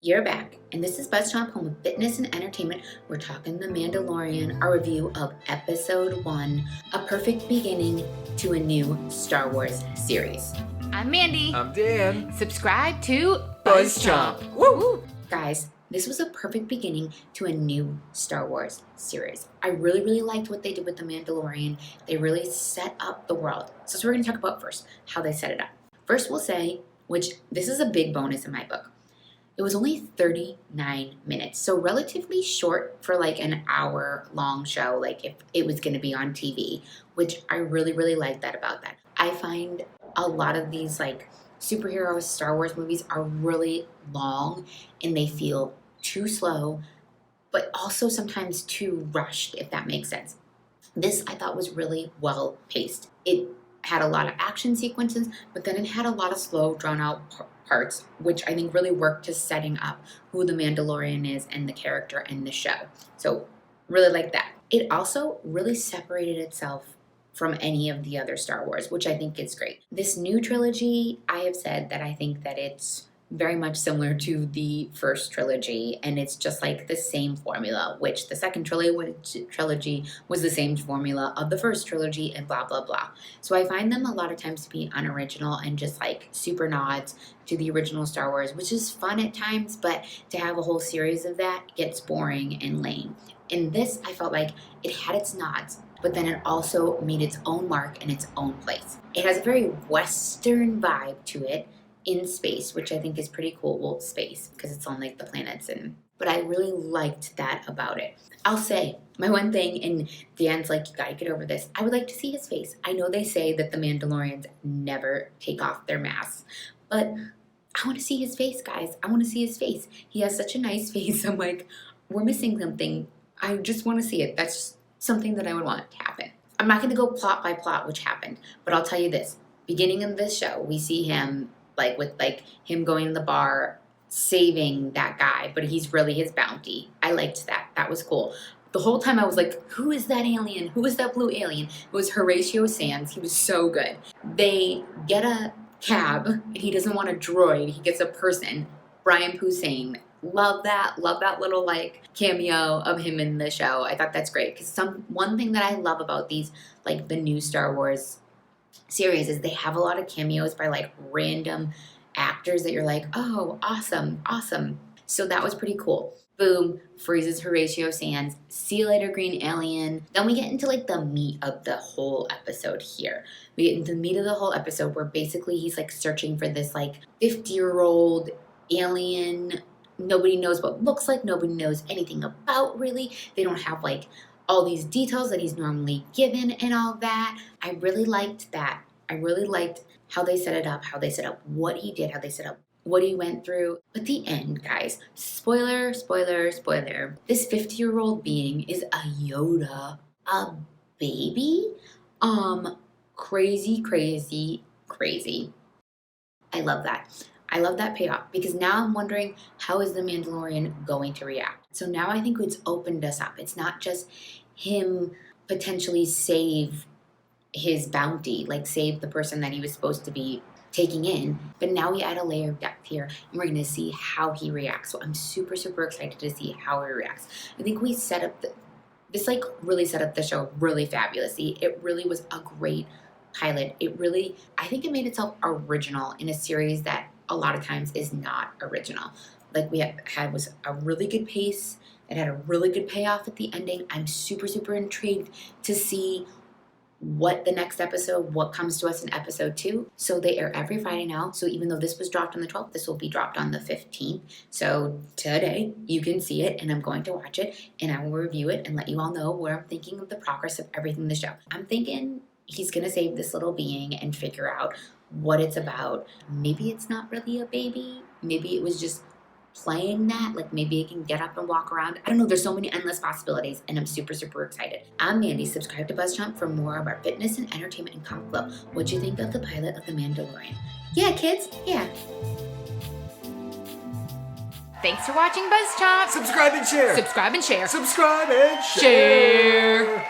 You're back, and this is BuzzChomp, home of fitness and entertainment. We're talking The Mandalorian, our review of Episode 1, a perfect beginning to a new Star Wars series. I'm Mandy. I'm Dan. Subscribe to BuzzChomp. Woo! Guys, this was a perfect beginning to a new Star Wars series. I really liked what they did with The Mandalorian. They really set up the world. So that's what we're going to talk about first, how they set it up. First, we'll say, which this is a big bonus in my book, it was only 39 minutes, so relatively short for like an hour-long show, like if it was going to be on TV, which I really liked that about that. I find a lot of these like superhero Star Wars movies are really long and they feel too slow, but also sometimes too rushed, if that makes sense. This I thought was really well paced. It had a lot of action sequences, but then it had a lot of slow, drawn-out parts, which I think really worked to setting up who the Mandalorian is and the character and the show. So really like that. It also really separated itself from any of the other Star Wars, which I think is great. This new trilogy, I have said that I think that it's very much similar to the first trilogy, and it's just like the same formula, which the second trilogy was the same formula of the first trilogy and blah, blah, blah. So I find them a lot of times to be unoriginal and just like super nods to the original Star Wars, which is fun at times, but to have a whole series of that gets boring and lame. In this, I felt like it had its nods, but then it also made its own mark in its own place. It has a very Western vibe to it, in space, which I think is pretty cool. Well, space, because it's on like the planets, but I really liked that about it. I'll say, my one thing, and Dan's like, you gotta get over this, I would like to see his face. I know they say that the Mandalorians never take off their masks, but I want to see his face, guys. I want to see his face. He has such a nice face. I'm like, we're missing something. I just want to see it. That's something that I would want to happen. I'm not going to go plot by plot which happened, but I'll tell you this. Beginning of this show, we see him like with like him going to the bar, saving that guy, but he's really his bounty. I liked that. That was cool. The whole time I was like, who is that alien? Who is that blue alien? It was Horatio Sanz. He was so good. They get a cab and he doesn't want a droid. He gets a person. Brian Pusane. Love that little like cameo of him in the show. I thought that's great because one thing that I love about these like the new Star Wars series is they have a lot of cameos by like random actors that you're like, oh, awesome. So that was pretty cool. Boom, freezes Horatio Sanz. See you later, green alien. Then we get into like the meat of the whole episode here. We get into the meat of the whole episode where basically he's like searching for this like 50-year-old alien. Nobody knows what it looks like. Nobody knows anything about really. They don't have like all these details that he's normally given and all that. I really liked that. I really liked how they set it up, what he did, how they set up what he went through. But the end, guys, spoiler. This 50-year-old being is a Yoda, a baby. Crazy. I love that. I love that payoff because now I'm wondering how is the Mandalorian going to react? So now I think it's opened us up. It's not just him potentially save his bounty, like save the person that he was supposed to be taking in, but now we add a layer of depth here and we're going to see how he reacts. So I'm super excited to see how he reacts. I think we set up this like really set up the show really fabulously. It really was a great pilot. I think it made itself original in a series that a lot of times is not original. Like we had was a really good pace. It had a really good payoff at the ending. I'm super intrigued to see what the next episode, what comes to us in episode 2. So they air every Friday now. So even though this was dropped on the 12th, this will be dropped on the 15th. So today you can see it and I'm going to watch it and I will review it and let you all know where I'm thinking of the progress of everything in the show. I'm thinking he's going to save this little being and figure out what it's about. Maybe it's not really a baby. Maybe it was just playing that. Like maybe it can get up and walk around. I don't know. There's so many endless possibilities and I'm super excited. I'm Mandy. Subscribe to BuzzChomp for more of our fitness and entertainment and comic flow. What'd you think of the pilot of The Mandalorian? Yeah, kids. Yeah. Thanks for watching BuzzChomp. Subscribe and share. Subscribe and share. Subscribe and share.